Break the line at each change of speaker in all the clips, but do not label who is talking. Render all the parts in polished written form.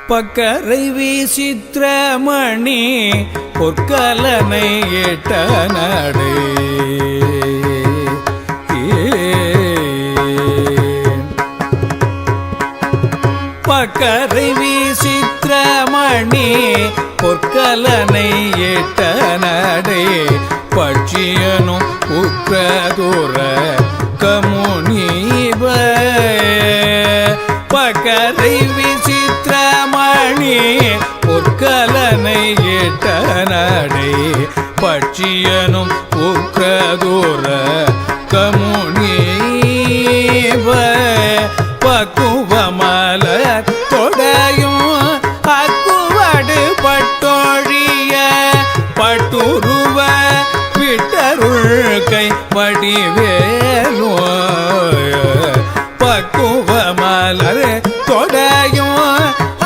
பக்கரை விசித்திரமணி பொற்கலனை ஏட்ட நடை பக்கரை விசித்திரமணி பொற்கலனை ஏட்ட நடை பட்சியனும் உக்ரதுர கமுனிப பக்கரை விசித்திரமணி பொற்கலனை ஏட்ட நடை பட்சியனும் உக்ரதுர கமுனிப பக்குவமல தொடையும் அக்குவடு பட்டொழிய பட்டுருவ விட்டருள் கை வடிவேலோ பக்குவமலர் தொடையும்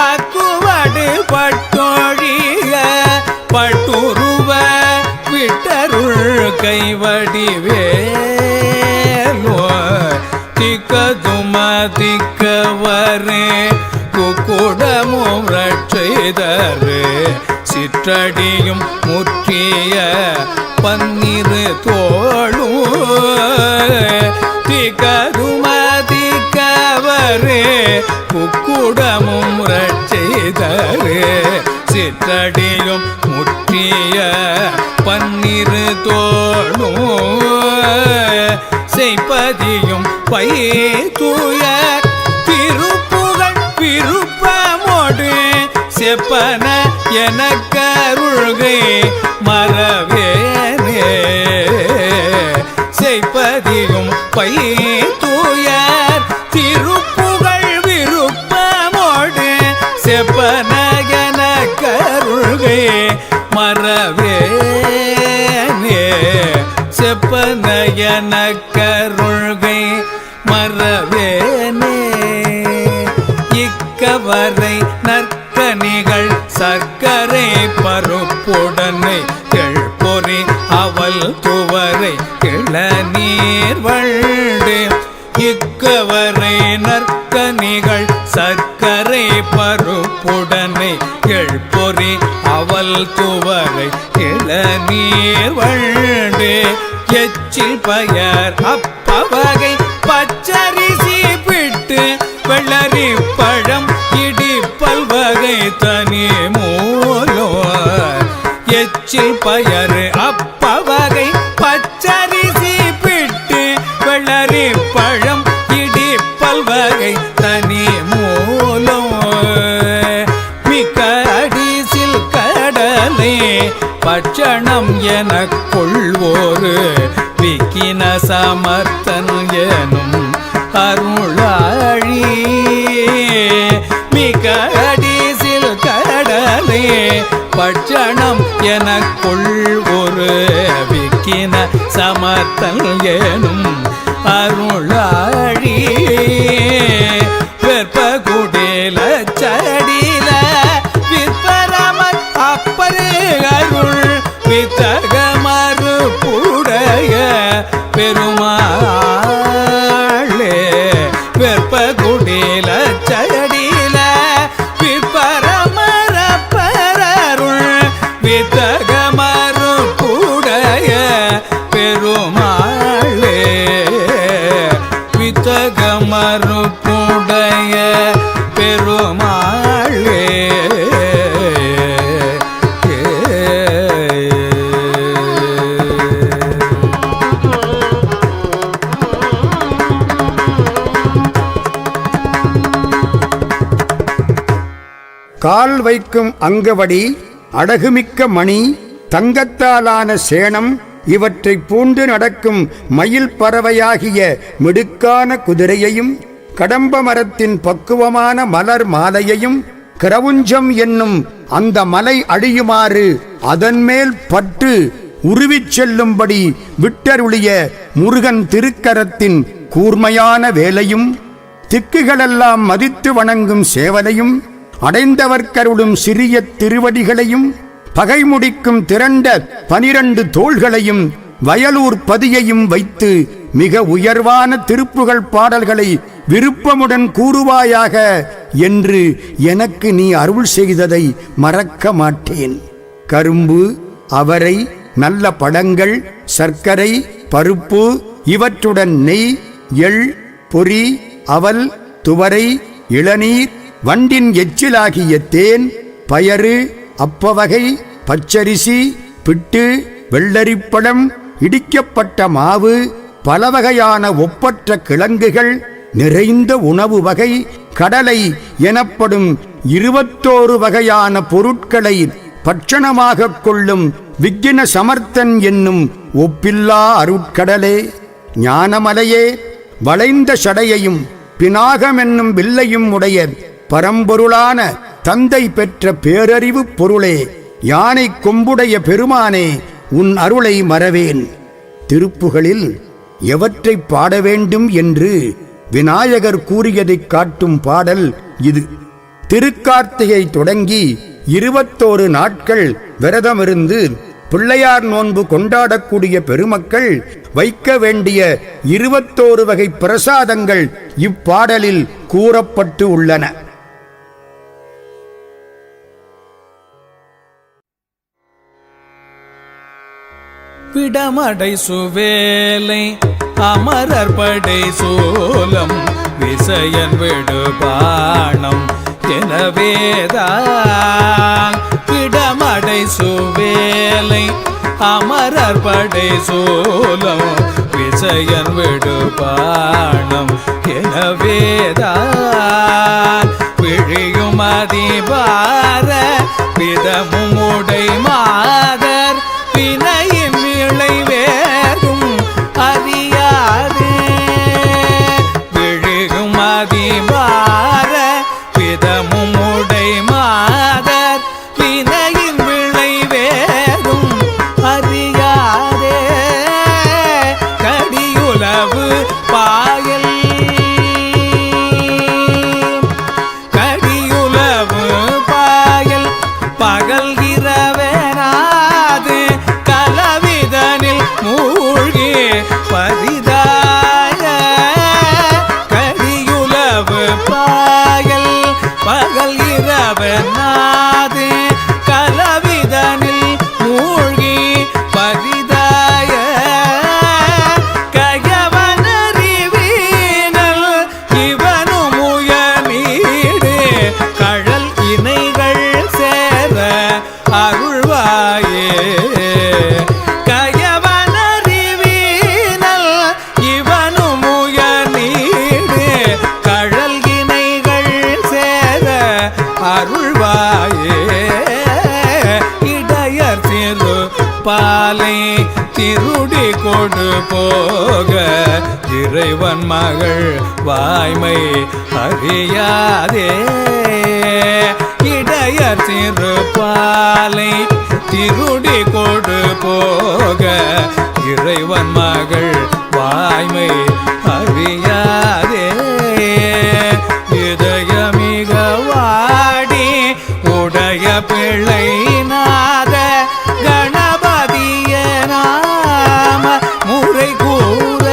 அக்குவடு பட்டொழிய பட்டுருவ விட்டருள் கை வடிவேலோ திக்கதுமதிக்கவரே குக்குடமும் ரட்சைதரு சிற்றடியும் முற்றிய பன்னிரு தோளும் திக்கதுமதிக்கவரே குக்குடமும் ரட்சைதரு சிற்றடியும் முற்றிய பன்னிரு தோளும் செய்பதியும் பைதூய திருப்புகழ் விருப்பமோடு செப்பன எனக்கருள்கை மறவேனே செய்பதியும் பைதூய திருப்புகழ் விருப்பமோடு செப்பன எனக்கருள்கை மறவேனே செப்பனயன கருள்கை மறவேனே இக்கவரை நற்கனிகள் சர்க்கரை பருப்புடனை எழ்பொறி அவல் துவரை இளநீர் வண்டு இக்கவரை நற்கனிகள் சர்க்கரை பருப்புடனை எழ்பொறி அவல் துவரை இளநீர் வண்டு எச்சில் பயர் அப்பவகை பச்சரிசி பிட்டு வெள்ளரி பழம் இடிப்பல் வகை தனி மூலோ எச்சில் பயர் அப்பவகை பச்சரிசி பிட்டு வெள்ளரி பழம் இடிப்பல் வகை தனி மூலோ மிக்க அடிசில் கடலை பட்சணம் என கொள்வோரு விக்கின சமர்த்தன் எனும் அருளாழி மிக அடிசில் கடலே பட்சணம் என கொள்வோரு விக்கின சமர்த்தன் எனும் அருளாழி வெப்ப குடில சடில விற்பரமன் அப்பரு அருள் வித்தக மறுப்புடைய பெருமாளே வெப்ப குடில சடில விற்பரமரப்பரருள் வித்தக மறுப்புடைய பெருமாளே வித்தக மறுப்புடைய பெருமாளே
கால் வைக்கும் அங்கவடி அழகுமிக்க மணி தங்கத்தாலான சேணம் இவற்றை பூண்டு நடக்கும் மயில் பறவையாகிய மிடுக்கான குதிரையையும் கடம்ப மரத்தின் பக்குவமான மலர் மாலையையும் கிரவுஞ்சம் என்னும் அந்த மலை அழியுமாறு அதன்மேல் பட்டு உருவிச் செல்லும்படி விட்டருளிய முருகன் திருக்கரத்தின் கூர்மையான வேலையும் திக்குகளெல்லாம் மதித்து வணங்கும் சேவலையும் அடைந்தவர்க்கருளும் சிறிய திருவடிகளையும் பகை முடிக்கும் திரண்ட 12 தோள்களையும் வயலூர் பதியையும் வைத்து மிக உயர்வான திருப்புகழ் பாடல்களை விருப்பமுடன் கூறுவாயாக என்று எனக்கு நீ அருள் செய்ததை மறக்க மாட்டேன். கரும்பு, அவரை, நல்ல பழங்கள், சர்க்கரை, பருப்பு, இவற்றுடன் நெய், எள், பொரி, அவல், துவரை, இளநீர், வண்டின் எச்சிலாகிய தேன், பயறு, அப்பவகை, பச்சரிசி, பிட்டு, வெள்ளரிப்பழம், இடிக்கப்பட்ட மாவு, பலவகையான ஒப்பற்ற கிழங்குகள் நிறைந்த உணவு வகை, கடலை எனப்படும் 21 வகையான பொருட்களை பட்சணமாக கொள்ளும் விக்கின சமர்த்தன் என்னும் ஒப்பில்லா அருட்கடலே, ஞானமலையே, வளைந்த சடையையும் பினாகம் என்னும் வில்லையும் உடைய பரம்பொருளான தந்தை பெற்ற பேரறிவு பொருளே, யானை கொம்புடைய பெருமானே, உன் அருளை மறவேன். திருப்புகளில் எவற்றை பாட வேண்டும் என்று விநாயகர் கூறியதைக் காட்டும் பாடல் இது. திருக்கார்த்திகை தொடங்கி 21 நாட்கள் விரதமிருந்து பிள்ளையார் நோன்பு கொண்டாடக்கூடிய பெருமக்கள் வைக்க வேண்டிய 21 வகை பிரசாதங்கள் இப்பாடலில் கூறப்பட்டு உள்ளன.
விடமடை சுவேலை அமரர் படை சோலம் விசயன் விடுபாணம் எனவேதான். விடமடை சுவேலை அமரர் படை சோலம் விசயன் விடுபாணம் எனவேதான். விழியும் அதிபார விதமும் உடை மாதர் வினையின் விளைவேறும் அறியாதே. விழுகும் அதிபார விதமும் உடை மாதர் வினையின் விளைவேறும் அறியாதே. கடியுலவு பாயல் கடியுலவு பாயல் பகல் இரவேனாது கலவிதனில் மூழ்கி பரிதாய. கடியுலவு பாயல் பகல் இரவேனாது கலவிதனில் மூழ்கி பரிதாய. கயவனறிவீனல் இவனும் உயர்நீடு கழல் இணைகள் சேர அருள்வாயே. கயவனறிவீனல் இவனும் உயர்நீடு கழல் இணைகள் சேர அருள்வாயே. இடையர் திரு பாலை திருடி கொடு போக இறைவன் மகள் வாய்மை அறியாதே. இடையர் திரு பாலை திருடி கொடு போக இறைவன் மகள் வாய்மை அறியாதே. இதயமிக வாடி உடைய பிள்ளை நாத கணபதிய நாம முறை கூற.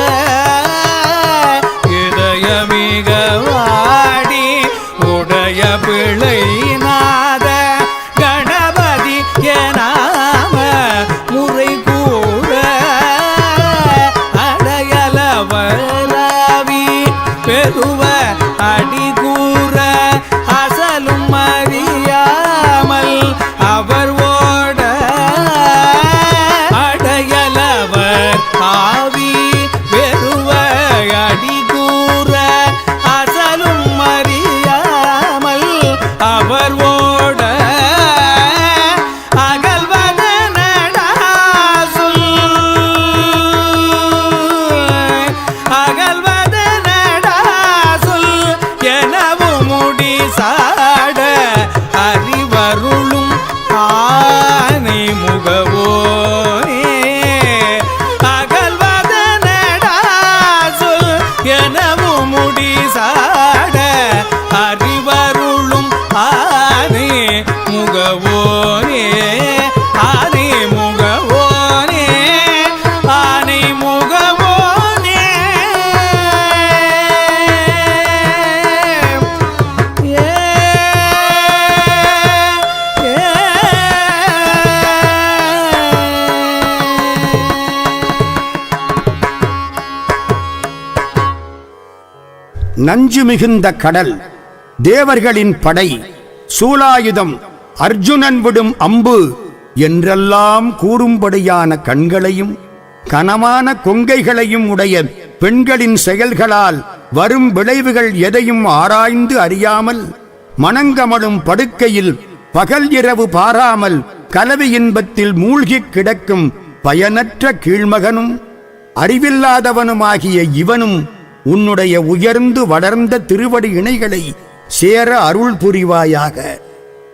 இதயமிக வாடி உடைய பிள்ளை நாத கணபதிய நாம முறை கூற. அடையலவலாவி
நஞ்சு மிகுந்த கடல், தேவர்களின் படை, சூலாயுதம், அர்ஜுனன் விடும் அம்பு என்றெல்லாம் கூறும்படியான கண்களையும் கனமான கொங்கைகளையும் உடைய பெண்களின் செயல்களால் வரும் விளைவுகள் எதையும் ஆராய்ந்து அறியாமல் மணங்கமழும் படுக்கையில் பகல் இரவு பாராமல் கலவி இன்பத்தில் மூழ்கிக் கிடக்கும் பயனற்ற கீழ்மகனும் அறிவில்லாதவனுமாகிய இவனும் உன்னுடைய உயர்ந்து வளர்ந்த திருவடி இணைகளை சேர அருள் புரிவாயாக.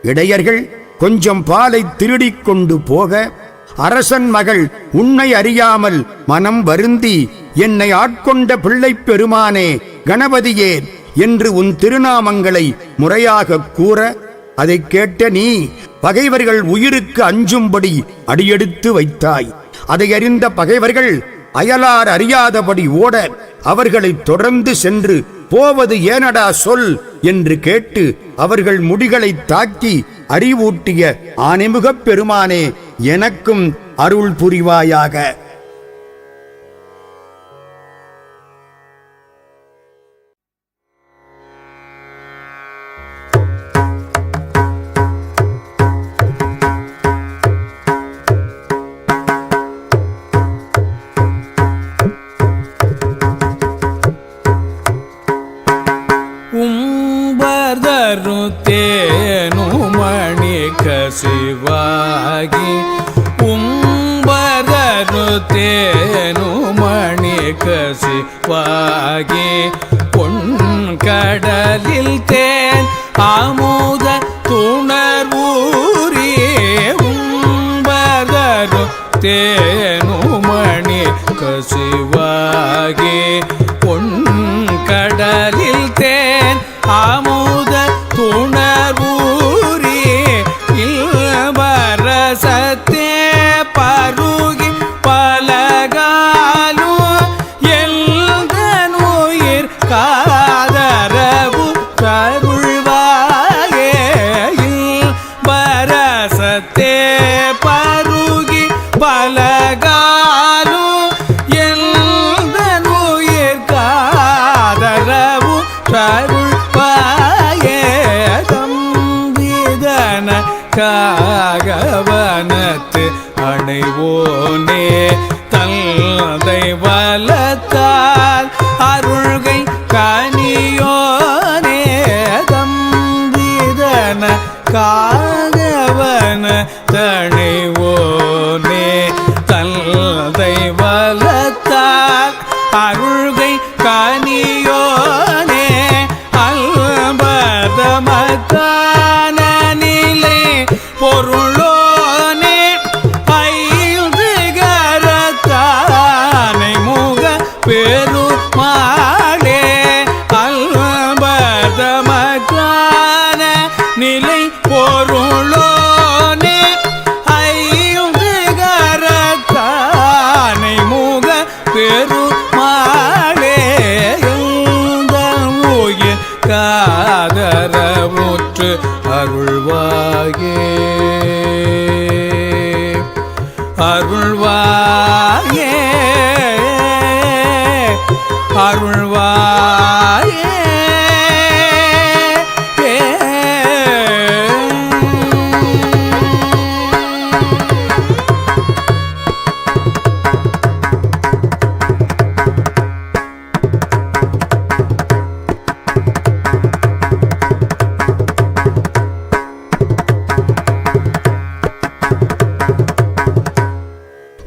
இடையர்கள் கொஞ்சம் பாலை திருடிக் கொண்டு போக அரசன் மகள் உன்னை அறியாமல் மனம் வருந்தி, என்னை ஆட்கொண்ட பிள்ளைப் பெருமானே கணபதியே என்று உன் திருநாமங்களை முறையாக கூற, அதை கேட்ட நீ பகைவர்கள் உயிருக்கு அஞ்சும்படி அடியெடுத்து வைத்தாய். அதை அறிந்த பகைவர்கள் அயலார் அறியாதபடி ஓட அவர்களை தொடர்ந்து சென்று, போவது ஏனடா சொல் என்று கேட்டு அவர்கள் முடிகளை தாக்கி அறிவூட்டிய ஆனைமுகப் பெருமானே எனக்கும் அருள் புரிவாயாக.
தேனுமணி கசிவாகி தேனுமணி கசிவாகி பொன்கடலில் தேன் ஆமுத துணர்வூரே தேனுமணி கசிவாகி பொன்கடலில் தேன் ஆமுத துணர்வூரே இல்வரசத்தே பருகி பலகாலு எல்தனுயிர் காதரவு கருள்வாயே. இல்வரசத்தே பருகி பலகாலு எல்தனுயிர் காதரவு கருள்வாயே. தம்பிதன காகவனத்து அணைவோனே தந்தை வலத்தால் அருள்கை கனியோனே. தம்பிதன காகவன தணைவோனே தந்தை வலத்தால் அருள்கை கனியோனே. அல்பதமக்கான நிலை பொருளோனே ஐந்து கரத்தானை முக பெருமாளே. அல்பதமக்கான நிலை பொருளோனே ஐந்து கரத்தானை முக பெருமாளே. உயிர் காதரவுற்று அருள்வாயே அருள்வாயே அருள்வாயே.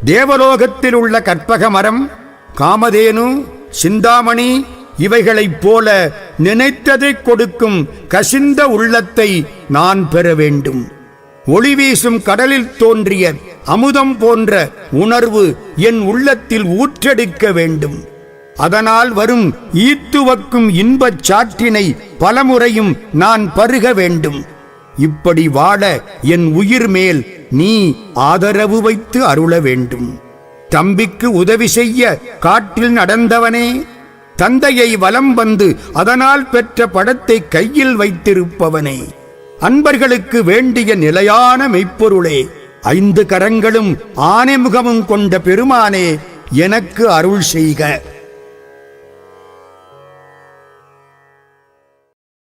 தேவலோகத்தில் உள்ள கற்பக மரம், காமதேனு, சிந்தாமணி இவைகளைப் போல நினைத்ததை கொடுக்கும் கசிந்த உள்ளத்தை நான் பெற வேண்டும். ஒளி வீசும் கடலில் தோன்றிய அமுதம் போன்ற உணர்வு என் உள்ளத்தில் ஊற்றெடுக்க வேண்டும். அதனால் வரும் ஈத்துவக்கும் இன்பச் சாற்றினை பலமுறையும் நான் பருக வேண்டும். இப்படி வாழ என் உயிர் மேல் நீ ஆதரவு வைத்து அருள வேண்டும். தம்பிக்கு உதவி செய்ய காட்டில் நடந்தவனே, தந்தையை வலம் வந்து அதனால் பெற்ற படத்தை கையில் வைத்திருப்பவனே, அன்பர்களுக்கு வேண்டிய நிலையான மெய்ப்பொருளே, ஐந்து கரங்களும் ஆனைமுகமும் கொண்ட பெருமானே எனக்கு அருள் செய்க.